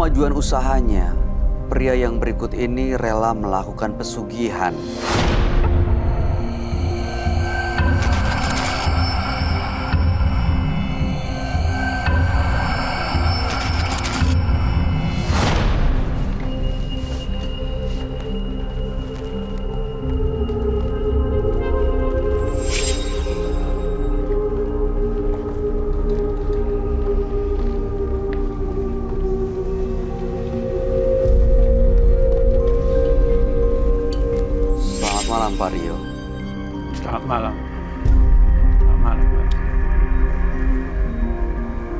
kemajuan usahanya, pria yang berikut ini rela melakukan pesugihan. Selamat malam, Pak Rio. Selamat malam. Selamat malam, Pak.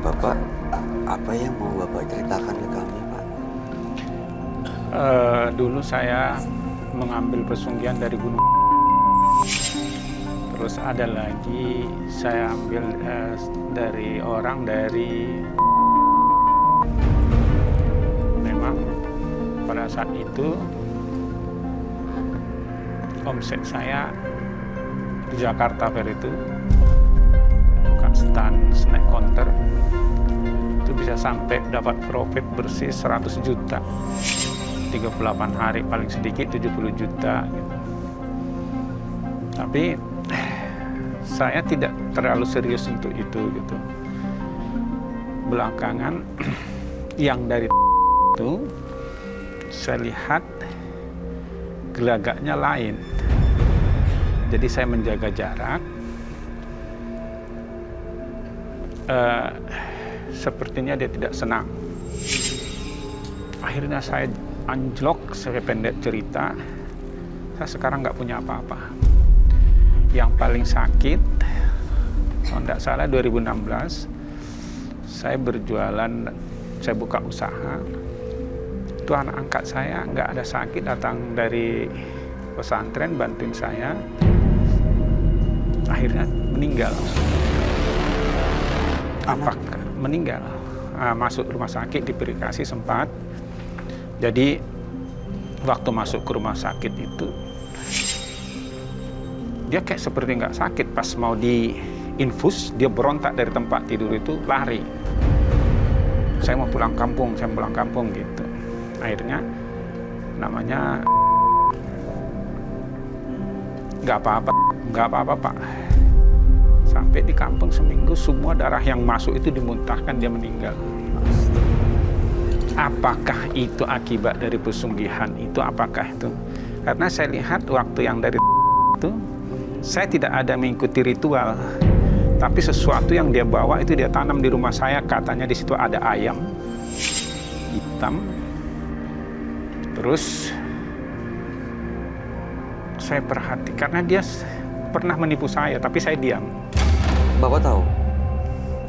Bapak, apa yang mau Bapak ceritakan ke kami, Pak? Dulu saya mengambil pesugihan dari gunung. Terus ada lagi saya ambil dari orang dari. Memang pada saat itu omset saya di Jakarta Fair itu bukan stand snack counter itu bisa sampai dapat profit bersih 100 juta 38 hari, paling sedikit 70 juta gitu. Tapi saya tidak terlalu serius untuk itu gitu. Belakangan yang dari itu saya lihat gelagaknya lain. Jadi saya menjaga jarak. Sepertinya dia tidak senang. Akhirnya saya anjlok, saya pendek cerita. Saya sekarang nggak punya apa-apa. Yang paling sakit, kalau tidak salah 2016, saya berjualan, saya buka usaha. Itu anak angkat saya nggak ada sakit, datang dari pesantren bantuin saya, akhirnya meninggal. Apakah meninggal? Masuk rumah sakit, dioperasi sempat. Jadi waktu masuk ke rumah sakit itu dia kayak seperti nggak sakit. Pas mau diinfus, dia berontak dari tempat tidur itu, lari. Saya mau pulang kampung gitu. Akhirnya namanya nggak apa-apa Pak. Sampai di kampung seminggu semua darah yang masuk itu dimuntahkan, dia meninggal. Apakah itu akibat dari pesugihan itu? Apakah itu? Karena saya lihat waktu yang dari itu saya tidak ada mengikuti ritual, tapi sesuatu yang dia bawa itu dia tanam di rumah saya. Katanya di situ ada ayam hitam. Terus saya perhati karena dia pernah menipu saya, tapi saya diam. Bapak tahu?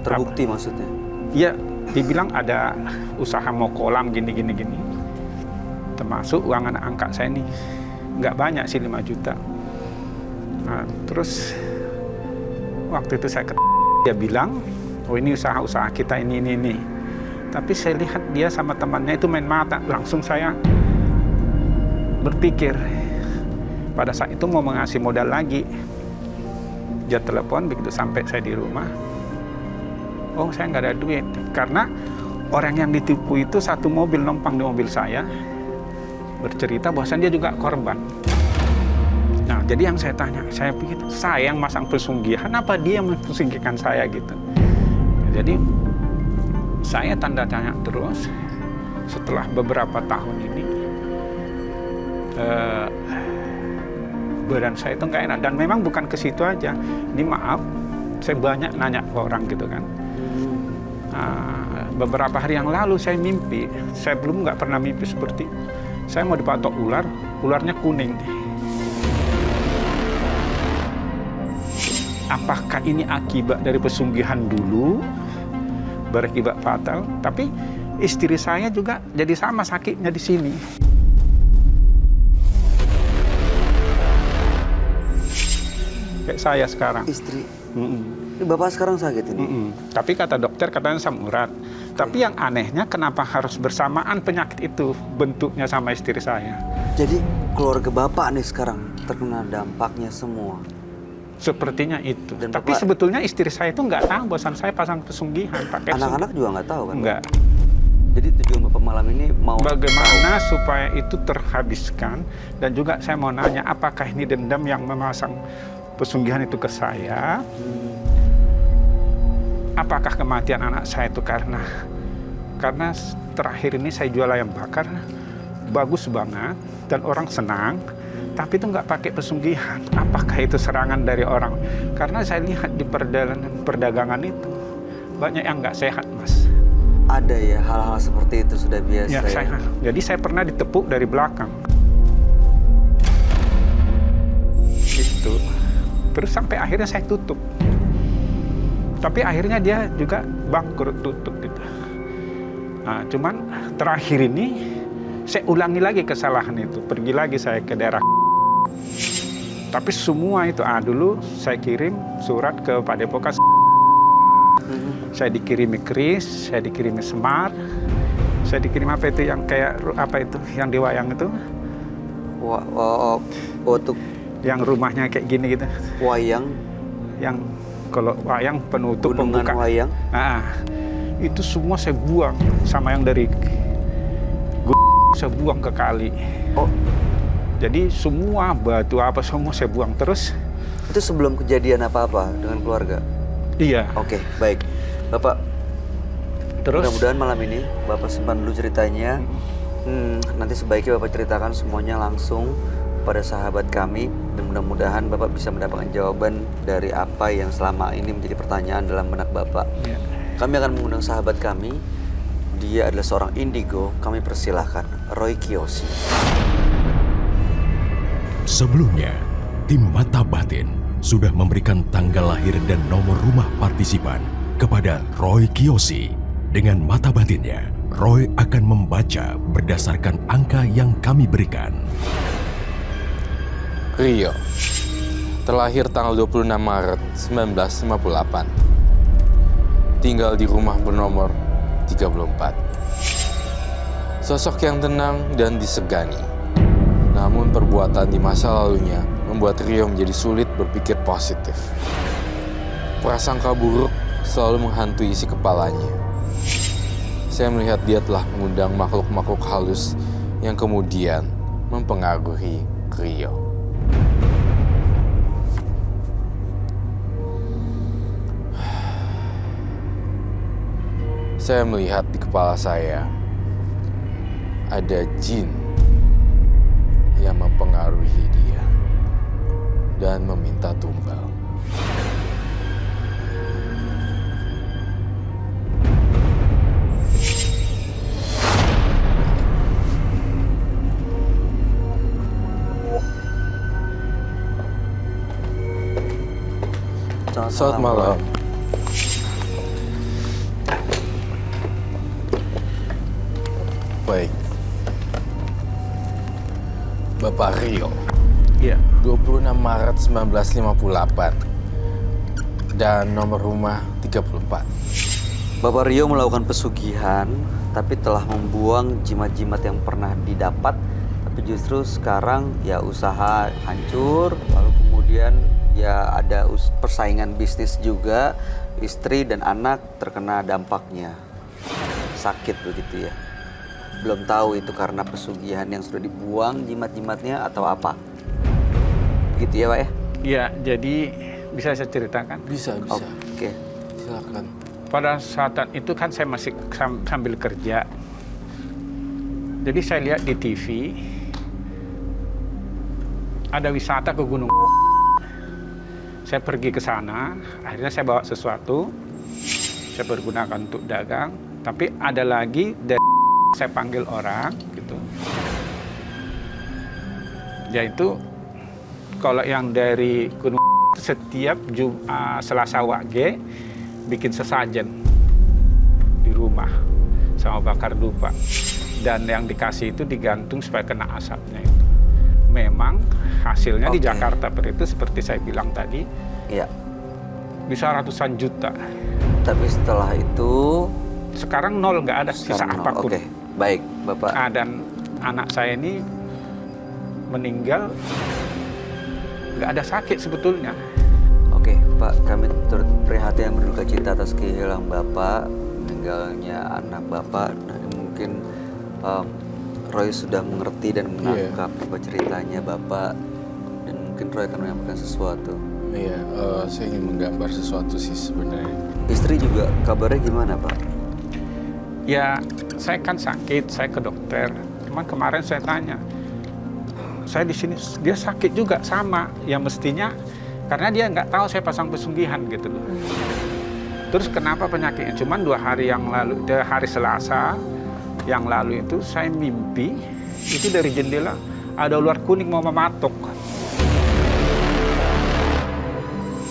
Terbukti maksudnya? Iya, dibilang ada usaha mau kolam gini. Termasuk uang anak angkat saya ini nggak banyak sih, 5 juta. Nah, terus waktu itu dia bilang, oh ini usaha kita ini. Tapi saya lihat dia sama temannya itu main mata, langsung saya berpikir pada saat itu mau mengasih modal lagi. Dia telepon begitu sampai saya di rumah, oh saya nggak ada duit, karena orang yang ditipu itu satu mobil, numpang di mobil saya, bercerita bahwasannya dia juga korban. Nah jadi yang saya tanya, saya pikir saya yang masang pesugihan apa dia mempesugihan saya gitu. Jadi saya tanda tanya terus. Setelah beberapa tahun ini badan saya itu nggak enak, dan memang bukan ke situ aja. Ini maaf, saya banyak nanya ke orang gitu kan. Beberapa hari yang lalu saya mimpi, saya nggak pernah mimpi seperti saya mau dipatok ular, ularnya kuning. Apakah ini akibat dari pesugihan dulu berakibat fatal? Tapi istri saya juga jadi sama sakitnya di sini. Kayak saya sekarang. Istri? Ini Bapak sekarang sakit ini? Tapi kata dokter katanya asam urat. Tapi yang anehnya kenapa harus bersamaan penyakit itu bentuknya sama istri saya. Jadi keluarga Bapak nih sekarang terkena dampaknya semua? Sepertinya itu. Dan tapi Bapak, sebetulnya istri saya itu nggak tahu bahwasan saya pasang pesugihan pakai. Anak-anak juga nggak tahu kan? Nggak. Jadi tujuan Bapak malam ini mau bagaimana supaya itu terhabiskan, dan juga saya mau nanya apakah ini dendam yang memasang pesugihan itu ke saya? Apakah kematian anak saya itu karena terakhir ini saya jual ayam bakar bagus banget dan orang senang, tapi itu nggak pakai pesugihan. Apakah itu serangan dari orang? Karena saya lihat di perdagangan itu banyak yang nggak sehat, Mas. Ada ya hal-hal seperti itu sudah biasa Ya, ya. jadi saya pernah ditepuk dari belakang. Itu. Terus sampai akhirnya saya tutup. Tapi akhirnya dia juga bangkrut, tutup gitu. Nah, cuman terakhir ini saya ulangi lagi kesalahan itu. Pergi lagi saya ke daerah. Tapi semua itu, dulu saya kirim surat ke Padepokan. Saya dikirimi keris, saya dikirimi semar, saya dikirim apa itu yang kayak apa itu yang di wayang itu, untuk yang rumahnya kayak gini gitu, wayang, yang kalau wayang penutup gunungan pembuka. wayang. Nah, itu semua saya buang, sama yang dari saya buang ke kali. Oh, Jadi semua batu apa semua saya buang terus. itu sebelum kejadian apa-apa dengan keluarga? Iya. Oke, baik. Bapak, Terus mudah-mudahan malam ini Bapak simpan dulu ceritanya. Nanti sebaiknya Bapak ceritakan semuanya langsung pada sahabat kami. Dan mudah-mudahan Bapak bisa mendapatkan jawaban dari apa yang selama ini menjadi pertanyaan dalam benak Bapak. ya. Kami akan mengundang sahabat kami. Dia adalah seorang indigo. Kami persilahkan, Roy Kiyoshi. Sebelumnya, tim Mata Batin sudah memberikan tanggal lahir dan nomor rumah partisipan kepada Roy Kiyoshi. Dengan mata batinnya, Roy akan membaca berdasarkan angka yang kami berikan. Rio, terlahir tanggal 26 Maret 1958. Tinggal di rumah bernomor 34. Sosok yang tenang dan disegani. Namun perbuatan di masa lalunya membuat Rio menjadi sulit berpikir positif. Prasangka buruk selalu menghantui isi kepalanya. Saya melihat dia telah mengundang makhluk-makhluk halus yang kemudian mempengaruhi Rio. Saya melihat di kepala saya ada jin yang mempengaruhi dia dan meminta tumbal. Selamat malam. Baik. Bapak Rio, Iya. 26 Maret 1958 dan nomor rumah 34. Bapak Rio melakukan pesugihan, tapi telah membuang jimat-jimat yang pernah didapat. Tapi justru sekarang ya usaha hancur, lalu kemudian ya ada persaingan bisnis juga, istri dan anak terkena dampaknya. Sakit begitu ya. Belum tahu itu karena pesugihan yang sudah dibuang jimat-jimatnya atau apa. Begitu ya Pak ya? Iya, jadi bisa saya ceritakan. Bisa. Oke. Silakan. Pada saat itu kan saya masih sambil kerja. Jadi saya lihat di TV ada wisata ke Gunung. Saya pergi ke sana, akhirnya saya bawa sesuatu. Saya pergunakan untuk dagang, tapi ada lagi dari saya panggil orang gitu. Yaitu kalau yang dari Gunung setiap Selasa Wage bikin sesajen di rumah sama bakar dupa, dan yang dikasih itu digantung supaya kena asapnya itu. Memang hasilnya di Jakarta itu seperti saya bilang tadi, Iya. bisa ratusan juta. Tapi setelah itu Sekarang nol, nggak ada sisa sekarang nol. apapun. Oke, baik Bapak. Dan anak saya ini meninggal nggak ada sakit sebetulnya. Oke, Pak, kami turut prihatin yang berduka cita atas kehilangan Bapak, meninggalnya anak Bapak. Dan mungkin Roy sudah mengerti dan menangkap apa ceritanya Bapak, dan mungkin Roy akan menyampaikan sesuatu. Iya, saya ingin menggambar sesuatu sih sebenarnya. Istri juga kabarnya gimana, Pak? Ya, saya kan sakit, saya ke dokter. Cuman kemarin saya tanya, saya di sini dia sakit juga sama, ya mestinya karena dia nggak tahu saya pasang pesugihan gitu loh. Terus kenapa penyakitnya? Cuman 2 hari yang lalu, hari Selasa yang lalu itu saya mimpi itu dari jendela ada ular kuning mau mematuk.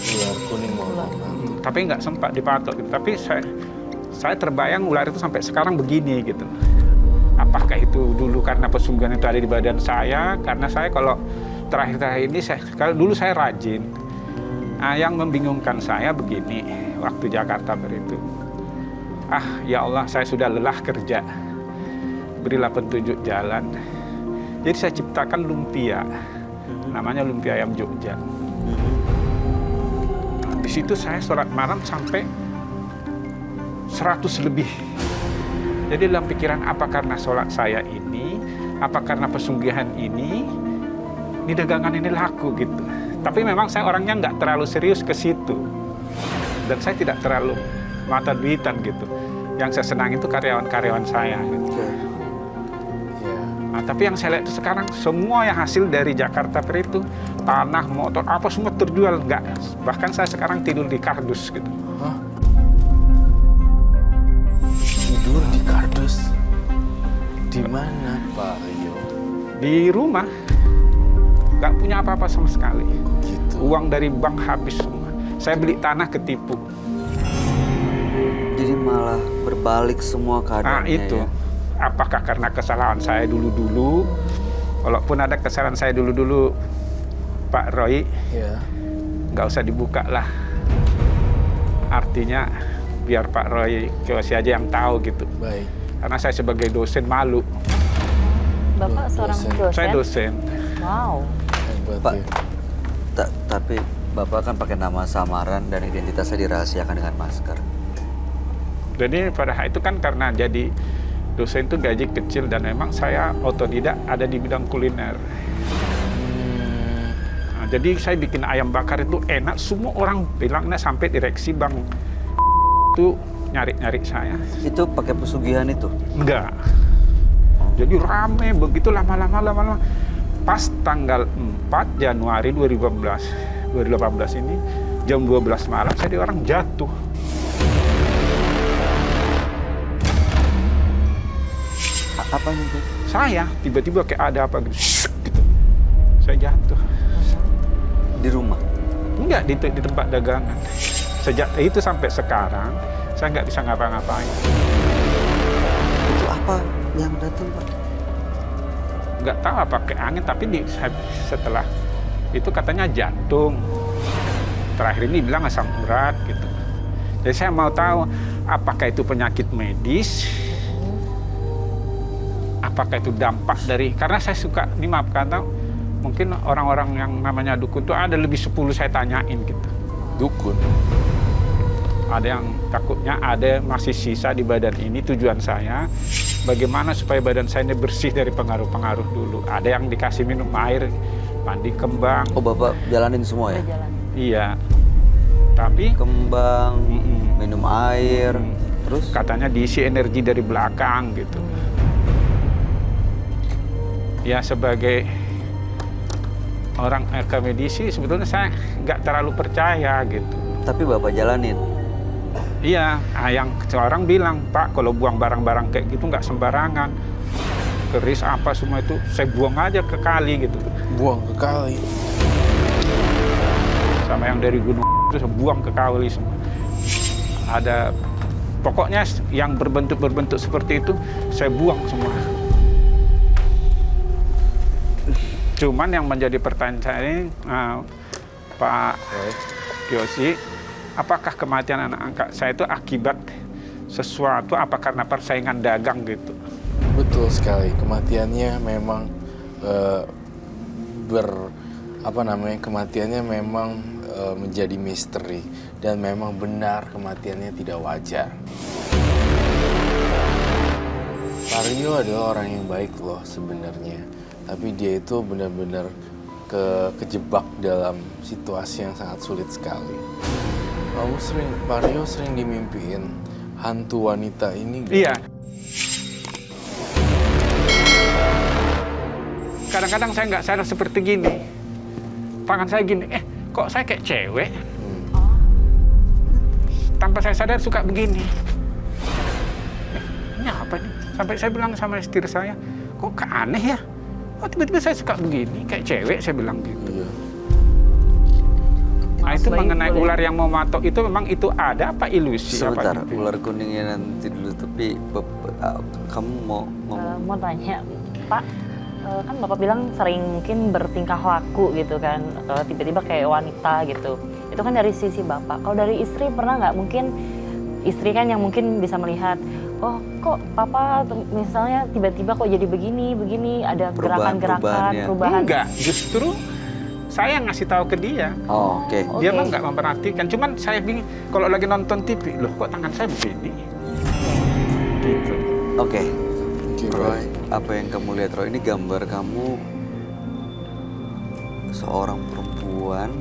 Ular kuning mau Tapi nggak sempat dipatok gitu. Tapi saya terbayang ular itu sampai sekarang begini gitu. Apakah itu dulu karena pesugihan itu ada di badan saya? Karena saya kalau terakhir-terakhir ini, kalau dulu saya rajin. Nah, yang membingungkan saya begini, waktu Jakarta itu. Ya Allah, saya sudah lelah kerja. Berilah petunjuk jalan. Jadi saya ciptakan lumpia. Namanya lumpia ayam Jogja. Di situ saya sholat malam sampai 100 lebih. Jadi dalam pikiran, apa karena sholat saya ini, apa karena pesugihan ini dagangan ini laku gitu. Tapi memang saya orangnya nggak terlalu serius ke situ. Dan saya tidak terlalu mata duitan gitu. Yang saya senang itu karyawan-karyawan saya gitu. Nah, tapi yang saya lihat itu sekarang semua yang hasil dari Jakarta Fair itu, tanah, motor, apa semua terjual. Nggak. Bahkan saya sekarang tidur di kardus gitu. Hah? Tidur di kardus? Di mana, Pak Rio? Di rumah. Nggak punya apa-apa sama sekali. Gitu. Uang dari bank habis semua. Saya beli tanah ketipu. Jadi malah berbalik semua keadaannya. Nah itu, ya? Apakah karena kesalahan saya dulu-dulu? Walaupun ada kesalahan saya dulu-dulu, Pak Roy, Ya. nggak usah dibuka lah. Artinya biar Pak Roy Kiyoshi aja yang tahu gitu. Baik. Karena saya sebagai dosen malu. Bapak seorang dosen? Saya dosen. Wow. Hebat Pak, ya. tapi Bapak kan pakai nama samaran dan identitasnya dirahasiakan dengan masker. Jadi pada hari itu kan karena jadi dosen itu gaji kecil dan memang saya otodidak ada di bidang kuliner. Nah, jadi saya bikin ayam bakar itu enak, semua orang bilangnya, sampai direksi bank itu nyari-nyari saya. Itu pakai pesugihan itu? Enggak. Jadi rame begitu lama-lama. Pas tanggal 4 Januari 2018 ini jam 12 malam saya di orang jatuh. Apa itu? Saya tiba-tiba kayak ada apa gitu. Saya jatuh. Di rumah? Enggak, di tempat dagangan. Sejak itu sampai sekarang saya nggak bisa ngapa-ngapain. Itu apa yang datang, Pak? Nggak tahu apa kayak angin, tapi setelah itu katanya jantung. Terakhir ini bilang asam urat gitu. Jadi saya mau tahu apakah itu penyakit medis, apakah itu dampak dari, karena saya suka, ini maaf kata, mungkin orang-orang yang namanya dukun itu ada lebih 10 saya tanyain gitu. Dukun? Ada yang takutnya ada masih sisa di badan ini, tujuan saya bagaimana supaya badan saya ini bersih dari pengaruh-pengaruh dulu. Ada yang dikasih minum air, mandi kembang. Oh, Bapak jalanin semua ya? Udah jalan. Iya, tapi Kembang, minum air, terus? katanya diisi energi dari belakang gitu. Ya sebagai orang akademisi sebetulnya saya nggak terlalu percaya gitu. Tapi Bapak jalanin? Iya, yang orang bilang, Pak kalau buang barang-barang kayak gitu nggak sembarangan. Keris apa semua itu saya buang aja ke kali gitu. Buang ke kali? Sama yang dari gunung itu saya buang ke kali semua. Ada, pokoknya yang berbentuk-berbentuk seperti itu saya buang semua. Cuman yang menjadi pertanyaan saya ini, Pak Kiyoshi, apakah kematian anak angkat saya itu akibat sesuatu, apa karena persaingan dagang gitu? Betul sekali. Kematiannya memang kematiannya memang menjadi misteri dan memang benar kematiannya tidak wajar. Rio adalah orang yang baik loh sebenarnya. Tapi dia itu benar-benar kejebak dalam situasi yang sangat sulit sekali. Pak Rio sering dimimpiin hantu wanita ini. Iya. Kadang-kadang saya nggak sadar seperti gini. Tangan saya gini, kok saya kayak cewek? Tanpa saya sadar suka begini. Ini apa nih? Sampai saya bilang sama istri saya, kok aneh ya? Oh tiba-tiba saya suka begini, kayak cewek saya bilang gitu. Iya. Nah itu Baik, mengenai boleh. ular yang mau matok itu memang itu ada apa ilusi? Sebentar, apa gitu? ular kuningnya nanti dulu. Tapi kamu mau ngomong? Mau tanya, Pak, kan Bapak bilang sering mungkin bertingkah laku gitu kan, tiba-tiba kayak wanita gitu. Itu kan dari sisi Bapak. Kalau dari istri pernah nggak mungkin istri kan yang mungkin bisa melihat, oh kok Papa misalnya tiba-tiba kok jadi begini, ada gerakan-gerakan, Perubahannya. perubahan. Enggak, justru saya ngasih tahu ke dia. Oh, oke. Dia Oke. mah nggak memperhatikan. Cuman saya bingung kalau lagi nonton TV, loh kok tangan saya begini? Gitu. Oke. Oke, Roy, baik. apa yang kamu lihat, Roy? Ini gambar kamu seorang perempuan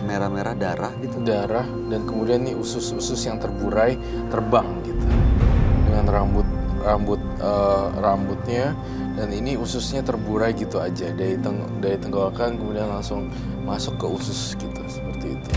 merah-merah darah gitu. Darah dan kemudian nih usus-usus yang terburai terbang gitu. Dengan rambutnya dan ini ususnya terburai gitu aja dari tenggorokan kemudian langsung masuk ke usus gitu seperti itu.